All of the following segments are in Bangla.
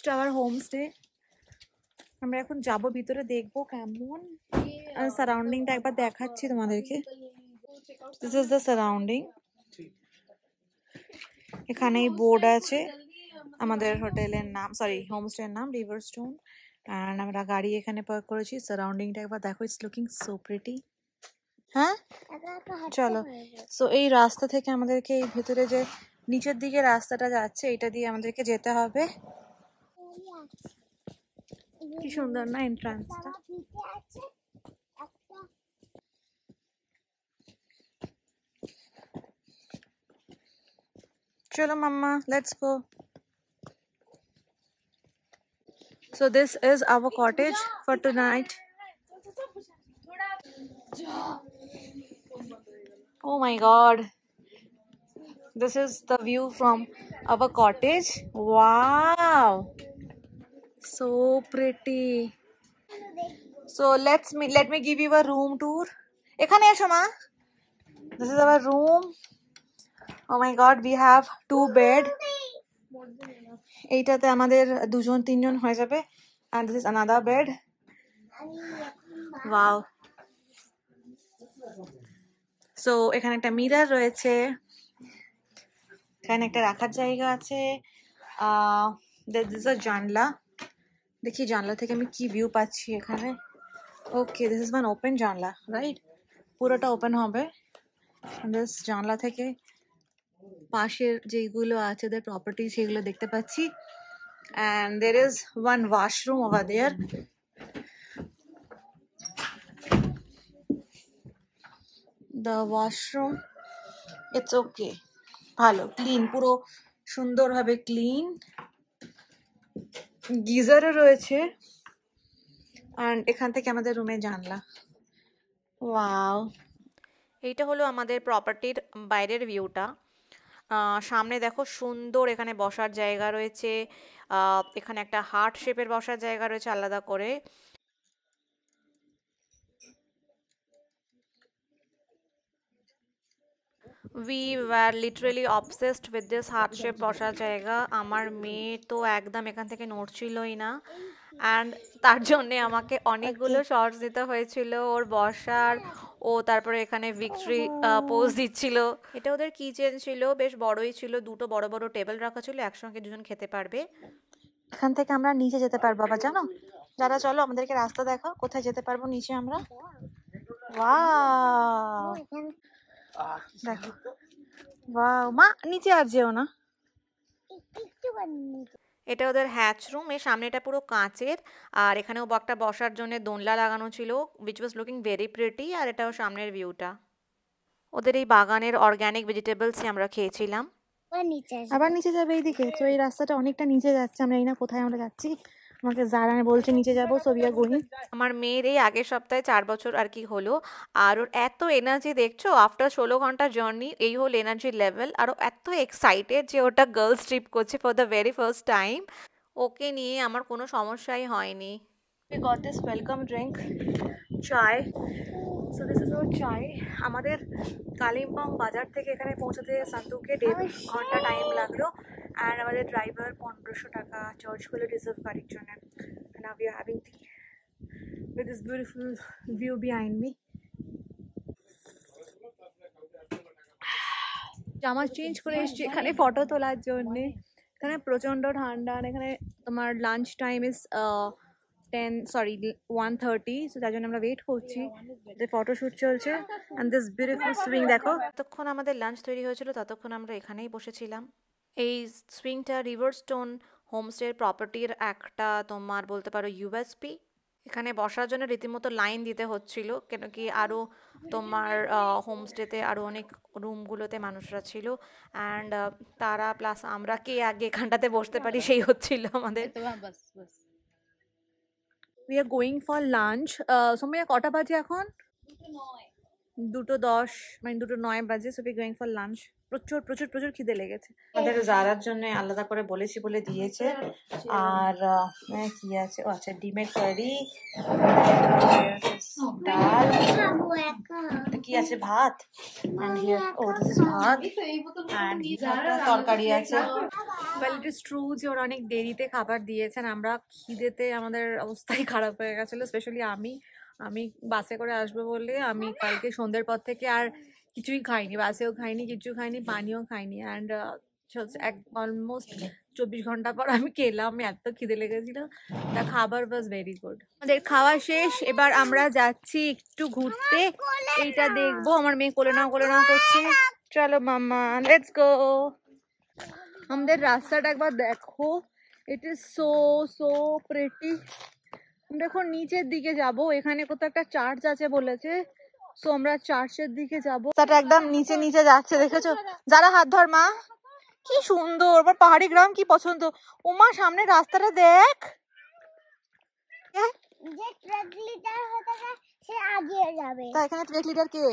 To our homestay. আমরা এখন যাব ভিতরে, দেখবো কেমন সারাউন্ডিংটা একবার দেখাচ্ছি তোমাদেরকে। This is the surrounding. এখানেই বোর্ড আছে আমাদের হোটেলের নাম, সরি হোমস্টের নাম রিভারস্টোন। অ্যান্ড আমরা গাড়ি এখানে পার্ক করেছি। সারাউন্ডিংটা একবার দেখো, ইটস লুকিং সো প্রিটি। হ্যাঁ চলো। সো এই রাস্তা থেকে আমাদেরকে এই ভেতরে যে নিচের দিকে রাস্তাটা যাচ্ছে, এটা দিয়ে আমাদেরকে যেতে হবে। কি সুন্দর না এন্ট্রান্সটা। চলো মাম্মা, let's go. So this is our cottage for tonight. Oh my god, this is the view from our cottage. Wow, so pretty. So let me give you a room tour. Ekhane esho ma. This is our room. Oh my god, we have 2 bed. এইটাতে আমাদের 2-3 জন হয়ে যাবে। And this is another bed. Wow. So এখানে একটা মিরর রয়েছে, এখানে একটা রাখার জায়গা আছে। This is a জানলা। দেখি জানলা থেকে আমি কি ভিউ পাচ্ছি এখানে। ওকে, দিস ইজ ওয়ান ওপেন জানলা, রাইট? পুরোটা ওপেন হবে। দিস জানলা থেকে পাশের যেগুলো আছে ওদের প্রপার্টি সেগুলো দেখতে পাচ্ছি। And there is one washroom over there. The washroom, it's okay, ভালো ক্লিন, পুরো সুন্দরভাবে ক্লিন। গিজারও রয়েছে। and এখান থেকে আমাদের রুমে জানলা। ওয়াও, এইটা হলো আমাদের প্রপার্টির বাইরের ভিউটা। সামনে দেখো সুন্দর এখানে বসার জায়গা রয়েছে। এখানে একটা হার্ট শেপের বসার জায়গা রয়েছে আলাদা করে। We were literally obsessed with this heart shape বসার জায়গা। আমার মেয়ে তো একদম এখান থেকে নড়ছিলই না। অ্যান্ড তার জন্যে আমাকে অনেকগুলো শর্টস দিতে হয়েছিল ওর বসার। ও তারপরে এখানে ভিক্টরি পোজ দিচ্ছিল। এটা ওদের কিচেন ছিল, বেশ বড়ই ছিল, 2টো বড় বড় টেবিল রাখা ছিল, একসঙ্গে 2জন খেতে পারবে। এখান থেকে আমরা নিচে যেতে পারবো আবার, জানো যারা? চলো আমাদেরকে রাস্তা দেখাও, কোথায় যেতে পারবো নিচে আমরা। ওয়াও, দেখো। ওয়াও মা, নিচে আর যেও না। এটা ওদের হ্যাচ রুম। এর সামনেটা পুরো কাঁচের, আর এখানেও একটা বসার জন্য দোলনা লাগানো ছিল, which was looking very pretty. আর এটাও সামনের ভিউটা। ওদের এই বাগানের অর্গ্যানিক ভেজিটেবলসই আমরা খেয়েছিলাম। আবার নিচে যাবে এইদিকে। তো এই রাস্তাটা অনেকটা নিচে যাচ্ছে, আমরা এই না কোথায় আমরা যাচ্ছি। আমাকে জারানে বলছে নিচে যাবো, সো উই আর গোইং। আমার মেয়ের এই আগের সপ্তাহে 4 বছর আর কি হলো। আর ওর এত এনার্জি দেখছো, আফটার 16 ঘন্টা জার্নি এই হল এনার্জি লেভেল। আর ও এত এক্সাইটেড যে ওটা গার্লস ট্রিপ করছে for the very first time. ওকে নিয়ে আমার কোনো সমস্যাই হয়নি। We got this welcome drink, chai. So this is our chai. আমাদের কালিম্পং বাজার থেকে এখানে পৌঁছাতে সান্তুকে 1.5 ঘন্টা টাইম লাগলো। আর আমাদের ড্রাইভার 1500 টাকা চার্জ করলো রিজার্ভ গাড়ির জন্য। Now we are having tea with this beautiful view behind me. জামা চেঞ্জ করে এসেছি এখানে ফটো তোলার জন্য। এখানে প্রচণ্ড ঠান্ডা। আর এখানে তোমার লাঞ্চ টাইম ইজ 1:30, সো তার জন্য আমরা ওয়েট করছি। ফটোশ্যুট চলছে। অ্যান্ড দিস বিউটিফুল সুইং দেখো। ততক্ষণ আমাদের লাঞ্চ তৈরি হয়েছিল, ততক্ষণ আমরা এখানেই বসেছিলাম। এই সুইংটা রিভারস্টোন হোমস্টের প্রপার্টির একটা তোমার বলতে পারো ইউএসপি। এখানে বসার জন্য রীতিমতো লাইন দিতে হচ্ছিল, কেন কি আরও তোমার হোমস্টেতে আরও অনেক রুমগুলোতে মানুষরা ছিল। অ্যান্ড তারা প্লাস আমরা কে আগে এখানটাতে বসতে পারি সেই হচ্ছিল আমাদের। We are going for lunch. Somaiya কটা বাজে এখন? 2:10, মানে 2:09 বাজে। So we are going for lunch. প্রচুর প্রচুর প্রচুর খিদে লেগেছে। আমাদের জারার জন্য আলাদা করে বলেছি বলে দিয়েছে। আর কি আছে? ও আচ্ছা, ডিমের কারি, ডাল, কি আছে ভাত and here oh this is ভাত and তরকারি আছে well it is true যে ওরা অনেক দেরিতে খাবার দিয়েছেন আমরা খিদেতে আমাদের অবস্থাই খারাপ হয়ে গেছিল স্পেশালি আমি বাসে করে আসবো বলে আমি কালকে সন্ধ্যের পর থেকে আর কিছুই খাইনি বাসেও খাইনি কিছু খাইনি পানিও খাইনি অ্যান্ড অলমোস্ট 24 ঘন্টা পর আমি খেলাম এত খিদে লেগেছিল তা খাবার ওয়াজ ভেরি গুড আমাদের খাওয়া শেষ এবার আমরা যাচ্ছি একটু ঘুরতে এইটা দেখবো আমার মেয়ে কোলে নাও করছে চলো মাম্মা লেটস গো আমাদের রাস্তাটা একবার দেখো ইট ইজ সো প্রিটি দেখো নিচের দিকে যাব এখানে কোথাও একটা চার্চ আছে বলেছে সো আমরা চার্চের দিকে যাব রাস্তাটা একদম নিচে যাচ্ছে দেখেছো যারা হাত ধর মা কি সুন্দর আমার পাহাড়ি গ্রাম কি পছন্দ ওমা সামনে রাস্তাটা দেখ যে ট্রেক লিডার হতে সে এগিয়ে যাবে তা এখানে ট্রেক লিডার কে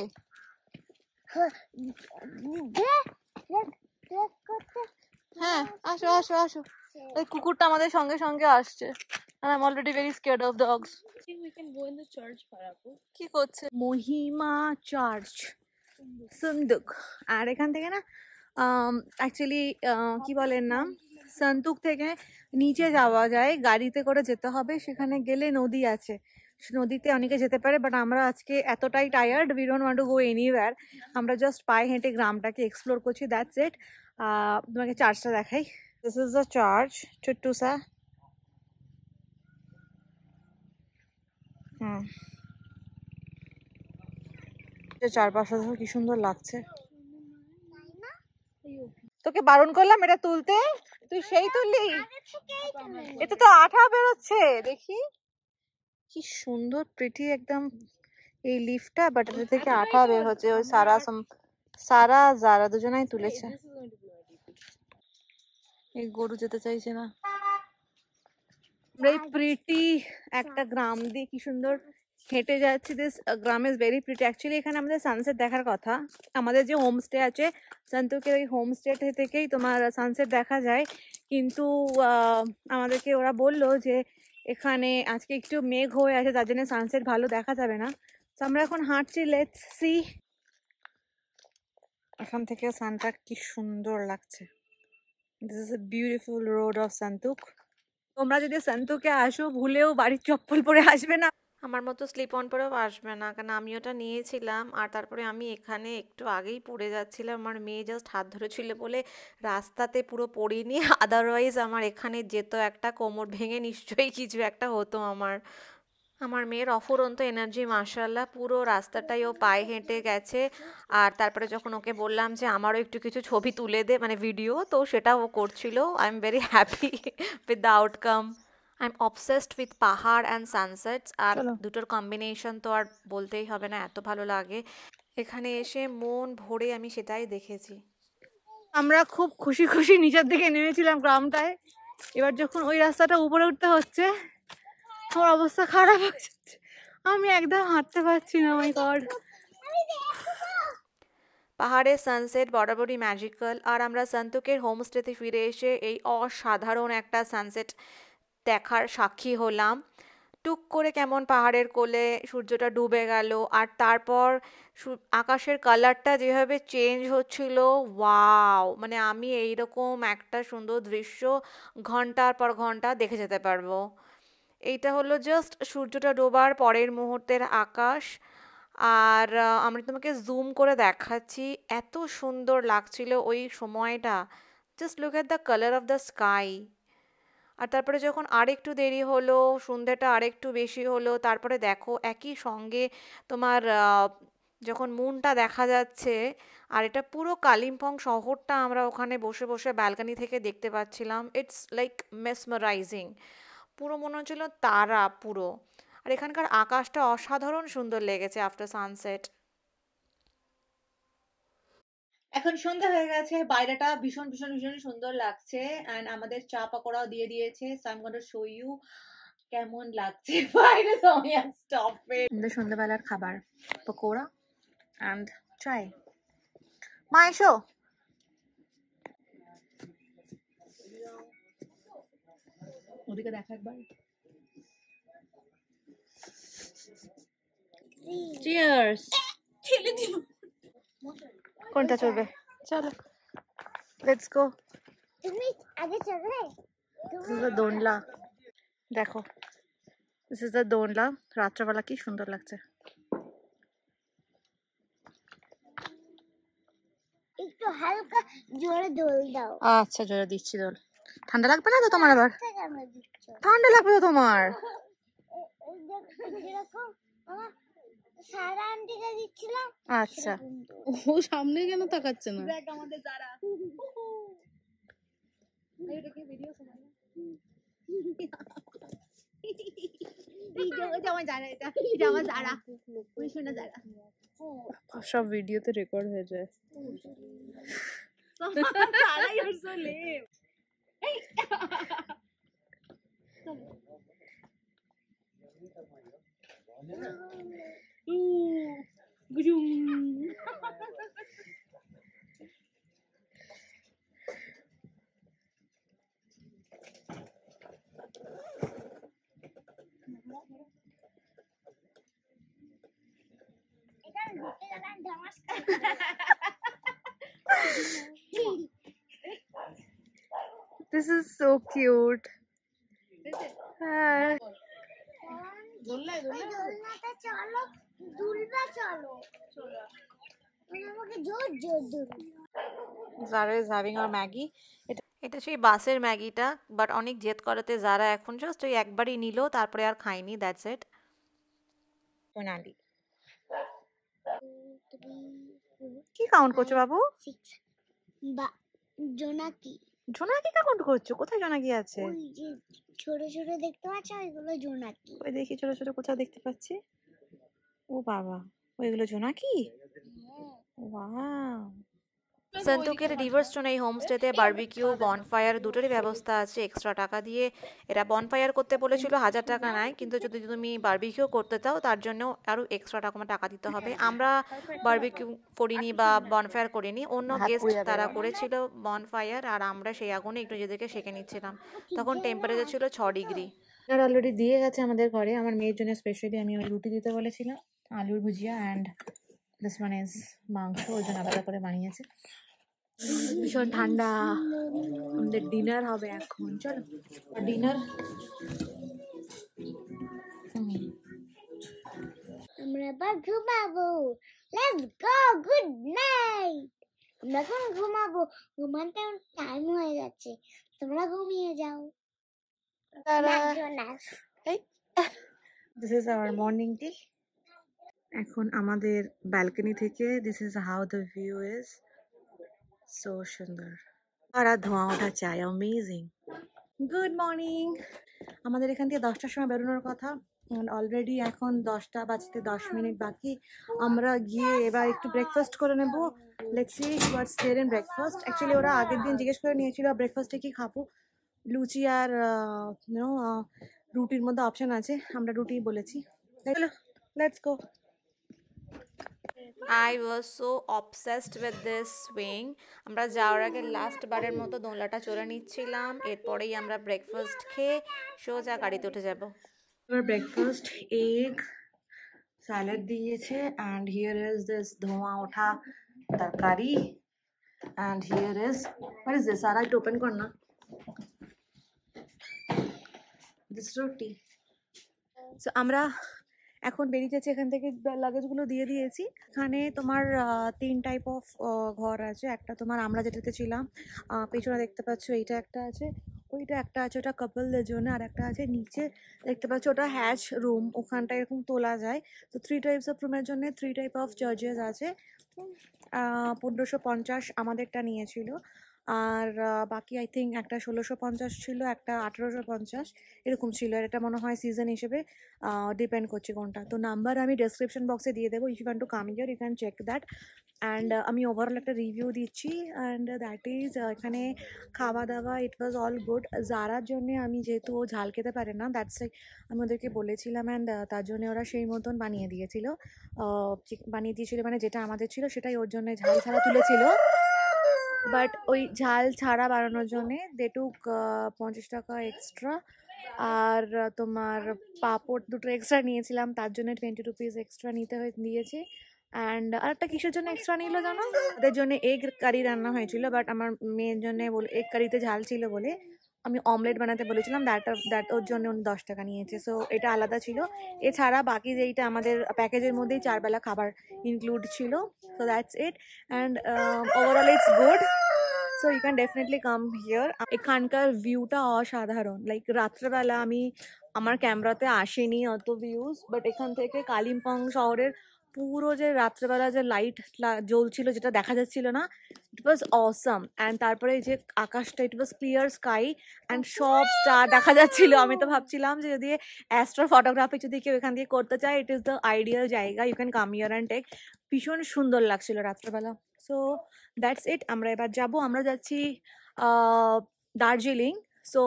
হ্যাঁ আসো এই কুকুরটা আমাদের সঙ্গে আসছে and I'm already very scared of dogs we can go in the church parapu কি করছে মহিমা চার্চ সন্দুক আর এখান থেকে না অ্যাকচুয়ালি কি বলেন না সন্তুক থেকে নিচে যাওয়া যায় গাড়িতে করে যেতে হবে সেখানে গেলে নদী আছে নদীতে অনেকে যেতে পারে বাট আমরা আজকে এতটাই tired we don't want to go anywhere আমরা জাস্ট পায়ে হেঁটে গ্রামটাকে এক্সপ্লোর করছি দ্যাটস ইট তোমাকে চার্চটা দেখাই দিস ইজ দ্য চার্চ চুট্টুসা চারপাশে দেখো কি সুন্দর লাগছে তোকে বারণ করলাম এটা তুলতে তুই সেই তুললি এটা তো আঠা বেরোচ্ছে দেখি কি সুন্দর প্রিটি একদম এই লিফটটা বাট এটা থেকে আঠা বের হচ্ছে ওই সারা যারা দুজনাই তুলেছে এই গরু যেতে চাইছে না আমরা এই প্রিটি একটা গ্রাম দিয়ে কি সুন্দর হেঁটে যাচ্ছি this gram is very pretty actually এখানে আমাদের সানসেট দেখার কথা আমাদের যে হোমস্টে আছে সন্তুকের ওই হোমস্টে থেকেই তোমার সানসেট দেখা যায় কিন্তু আমাদেরকে ওরা বললো যে এখানে আজকে একটু মেঘ হয়ে আছে তার জন্য সানসেট ভালো দেখা যাবে না তো আমরা এখন হাঁটছি লেটস সি এখান থেকে সানটা কি সুন্দর লাগছে this is a beautiful road of Santuk তোমরা যদি সন্তুকে আসো ভুলেও বাড়ির চপ্পল পরে আসবে না আমার মতো স্লিপ অন পরেও আসবে না কারণ আমি ওটা নিয়েছিলাম আর তারপরে আমি এখানে একটু আগেই পড়ে যাচ্ছিলাম আমার মেয়ে জাস্ট হাত ধরেছিল বলে রাস্তাতে পুরো পড়িনি আদারওয়াইজ আমার এখানে যেত একটা কোমর ভেঙে নিশ্চয়ই কিছু একটা হতো আমার মেয়ের অফুরন্ত এনার্জি মাশাআল্লাহ পুরো রাস্তাটাই ও পায়ে হেঁটে গেছে আর তারপরে যখন ওকে বললাম যে আমারও একটু কিছু ছবি তুলে দে মানে ভিডিও তো সেটা ও করছিল I am very happy with the outcome I am obsessed with পাহাড় অ্যান্ড সানসেটস আর দুটোর কম্বিনেশন তো আর বলতেই হবে না এত ভালো লাগে এখানে এসে মন ভরে আমি সেটাই দেখেছি আমরা খুব খুশি নিচের দিকে নেমেছিলাম গ্রামটায় এবার যখন ওই রাস্তাটা উপরে উঠতে হচ্ছে আমার অবস্থা খারাপ হয়ে যাচ্ছে আমি একদম হাঁটতে পারছি না মাই গড পাহাড়ের সানসেট বরাবরই ম্যাজিক্যাল আর আমরা সন্তুকের হোমস্টেতে ফিরে এসে এই অসাধারণ একটা সানসেট দেখার সাক্ষী হলাম টুক করে কেমন পাহাড়ের কোলে সূর্যটা ডুবে গেল আর তারপর আকাশের কালারটা যেভাবে চেঞ্জ হচ্ছিল ওয়াও মানে আমি এইরকম একটা সুন্দর দৃশ্য ঘন্টার পর ঘন্টা দেখে যেতে পারবো এইটা হলো জাস্ট সূর্যটা ডোবার পরের মুহূর্তের আকাশ আর আমি তোমাকে জুম করে দেখাচ্ছি এত সুন্দর লাগছিল ওই সময়টা just look at the colour of the sky আর তারপরে যখন আরেকটু দেরি হলো সন্ধ্যাটা আরেকটু বেশি হলো তারপরে দেখো একই সঙ্গে তোমার যখন মুনটা দেখা যাচ্ছে আর এটা পুরো কালিম্পং শহরটা আমরা ওখানে বসে ব্যালকনি থেকে দেখতে পাচ্ছিলাম ইটস লাইক মেসমারাইজিং পুরো মনে হচ্ছিল তারা পুরো আর এখানকার আকাশটা অসাধারণ সুন্দর লেগেছে আফটার সানসেট এখন সন্ধ্যা হয়ে গেছে বাইরেটা ভীষণ সুন্দর লাগছে এন্ড আমাদের চা পকোড়াও দিয়ে দিয়েছে so I am gonna show you কেমন লাগছে বাইরে so I am stop it আমাদের সন্ধ্যাবেলার খাবার পকোড়া এন্ড চাই মা এসো ওদিকে দেখা একবার চিয়ার্স ছেলে কোনটা চলবে? চলো, লেটস গো। তুমি আগে চলবে। দিস ইজ দ্য দোনলা। দেখো, দিস ইজ দ্য দোনলা। রাত্রেবেলা কি সুন্দর লাগছে। একটু হালকা জোরে দোল দাও। আচ্ছা, জোরে দিচ্ছি দোল। ঠান্ডা লাগবে না তো তোমার? আবার কেন দিচ্ছ? ঠান্ডা লাগবে তো তোমার। যেরকম আমার সারা আন্টিকে দিচ্ছিলাম। আচ্ছা, ও সামনে কেন তাকাচ্ছে না? দেখ আমাদের যারা সব ভিডিওতে রেকর্ড হয়ে যায়। this is so cute. হ্যাঁ, দোলনাতে চলো, দুলবা চলো। আমাকে জোর জোর দুল। Zara is having her Maggie. এটা সেই বাসের ম্যাগিটা, বাট অনেক জেদ করাতে যারা এখন জাস্ট ওই একবারই নিল, তারপরে আর খাইনি। That's it. সোনালি, কি কাউন্ট করছো বাবু? বা জোনাকি। জোনাকি কাউন্ট করছো? কোথায় জোনাকি আছে? ওই যে ছোট ছোট দেখতে পাচ্ছ, ওইগুলো জোনাকি। ওই দেখি, ছোট ছোট কোথাও দেখতে পাচ্ছি। ও বাবা, ওইগুলো জোনাকি? ওয়াও। সন্তোকের রিভারস্টোন এই হোমস্টেতে বারবিকিউ, বনফায়ার দুটোরই ব্যবস্থা আছে এক্সট্রা টাকা দিয়ে। এরা বনফায়ার করতে বলেছিল 1000 টাকা নেয়, কিন্তু যদি তুমি বারবিকিউ করতে চাও তার জন্য আরও এক্সট্রা টাকা দিতে হবে। আমরা বারবিকিউ করিনি বা বনফায়ার করিনি, অন্য গেস্ট তারা করেছিল বনফায়ার, আর আমরা সেই আগুনে একটু নিজেদেরকে সেঁকে নিচ্ছিলাম। তখন টেম্পারেচার ছিল 6 ডিগ্রি। আর অলরেডি দিয়ে গেছে আমাদের ঘরে। আমার মেয়ের জন্য স্পেশালি আমি ওই রুটি দিতে বলেছিলাম, আলুর ভুজিয়া, অ্যান্ড দিস ওয়ান ইজ মাংস, ওই জন্য আলাদা করে বানিয়েছে। ভীষণ ঠান্ডা। আমাদের ডিনার হবে এখন। চলো ডিনার। আমরা এবার ঘুমাবো। Let's go, good night. আমরা এখন ঘুমাবো, ঘুমাতে টাইম হয়ে গেছে, তোমরা ঘুমিয়ে যাও। দিস ইজ আওয়ার মর্নিং টি। এখন আমাদের ব্যালকনি থেকে this is how the view is. So সুন্দর। আর ধোঁয়া ওঠা চাই, অ্যামেজিং। Good morning. আমাদের এখান থেকে 10টার সময় বেরোনোর কথা, অলরেডি এখন 10টা বাজতে 10 মিনিট বাকি। আমরা গিয়ে এবার একটু ব্রেকফাস্ট করে নেব। Let's see what's there in breakfast. Actually ওরা আগের দিন জিজ্ঞেস করে নিয়েছিল ব্রেকফাস্টে কি খাবো। লুচি আর রুটির মধ্যে অপশন আছে, আমরা রুটি বলেছি। চলো let's go. I was so obsessed with this swing. আমরা যাওয়ার আগে লাস্ট বারের মতো দোলনাটা চড়ে নিচ্ছিলাম, এরপরেই আমরা ব্রেকফাস্ট খেয়ে সোজা গাড়িতে উঠে যাব। এবার ব্রেকফাস্ট, এগ স্যালাড দিয়েছে, অ্যান্ড হিয়ার ইজ দিস ধোঁয়া ওঠা তরকারি, and here is what is this? আর একটু ওপেন কর না। দিস রুটি। সো আমরা এখন বেরিয়ে যাচ্ছি এখান থেকে। লাগেজগুলো দিয়ে দিয়েছি। এখানে তোমার 3 টাইপ অফ ঘর আছে। একটা তোমার আমরা যেটাতে ছিলাম, পেছনে দেখতে পাচ্ছ এইটা একটা আছে, ওইটা একটা আছে, ওটা কাপলদের জন্য, আর একটা আছে নিচে দেখতে পাচ্ছ, ওটা হ্যাচ রুম, ওখানটা এরকম তোলা যায়। তো 3 টাইপস অফ রুমের জন্য 3 টাইপ অফ চার্জেস আছে। 1550 আমাদেরটা নিয়েছিল, আর বাকি আই থিঙ্ক একটা 1650 ছিল, একটা 1850 এরকম ছিল। আর এটা মনে হয় সিজন হিসেবে ডিপেন্ড করছে কোনটা। তো নাম্বার আমি ডেসক্রিপশন বক্সে দিয়ে দেবো, if you want to come here you can check that. And আমি ওভারঅল একটা রিভিউ দিচ্ছি, অ্যান্ড দ্যাট ইজ এখানে খাওয়া দাওয়া ইট ওয়াজ অল গুড। জারার জন্যে আমি যেহেতু ও ঝাল খেতে পারে না, দ্যাটস আমি ওদেরকে বলেছিলাম, অ্যান্ড তার জন্য ওরা সেই মতন বানিয়ে দিয়েছিল। মানে যেটা আমাদের ছিল সেটাই ওর জন্য ঝাল ছাড়া তুলেছিল, বাট ওই ঝাল ছাড়া বানানোর জন্যে দে টুক 50 টাকা এক্সট্রা। আর তোমার পাঁপড় দুটো এক্সট্রা নিয়েছিলাম, তার জন্য 20 রুপিস এক্সট্রা দিয়েছে। অ্যান্ড আরেকটা কিসের জন্য এক্সট্রা নিল জানো, ওদের জন্য এগ কারি রান্না হয়েছিল, বাট আমার মেয়ের জন্য বলে এগ কারিতে ঝাল ছিল বলে আমি অমলেট বানাতে বলেছিলাম, দ্যাট ওর জন্য উনি 10 টাকা নিয়েছে, সো এটা আলাদা ছিল। এছাড়া বাকি যেইটা আমাদের প্যাকেজের মধ্যেই 4 বেলা খাবার ইনক্লুড ছিল, so that's it. And overall it's good, so you can definitely come here. এখানকার ভিউটা অসাধারণ, লাইক রাত্রেবেলা আমার ক্যামেরাতে আসেনি অত ভিউজ, বাট এখান থেকে কালিম্পং শহরের পুরো যে রাত্রেবেলা যে লাইট জ্বলছিল যেটা দেখা যাচ্ছিল না, ইট ওয়াজ অসম। অ্যান্ড তারপরে এই যে আকাশটা, ইট ওয়াজ ক্লিয়ার স্কাই অ্যান্ড সব স্টার দেখা যাচ্ছিল। আমি তো ভাবছিলাম যে যদি অ্যাস্ট্রো ফটোগ্রাফি যদি কেউ এখান দিয়ে করতে চায়, ইট ইজ দ্য আইডিয়াল জায়গা, you can come here and take. ভীষণ সুন্দর লাগছিল রাত্রেবেলা। সো দ্যাটস ইট, আমরা এবার আমরা যাচ্ছি দার্জিলিং। সো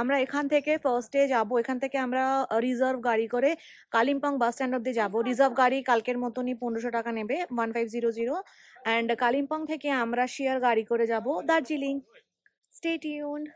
আমরা এখান থেকে ফার্স্টে যাব, এখান থেকে আমরা রিজার্ভ গাড়ি করে কালিম্পং বাস স্ট্যান্ড অব্দি যাবো। রিজার্ভ গাড়ি কালকের মতনই 1500 টাকা নেবে, 1500। অ্যান্ড কালিম্পং থেকে আমরা শেয়ার গাড়ি করে যাব দার্জিলিং। Stay tuned.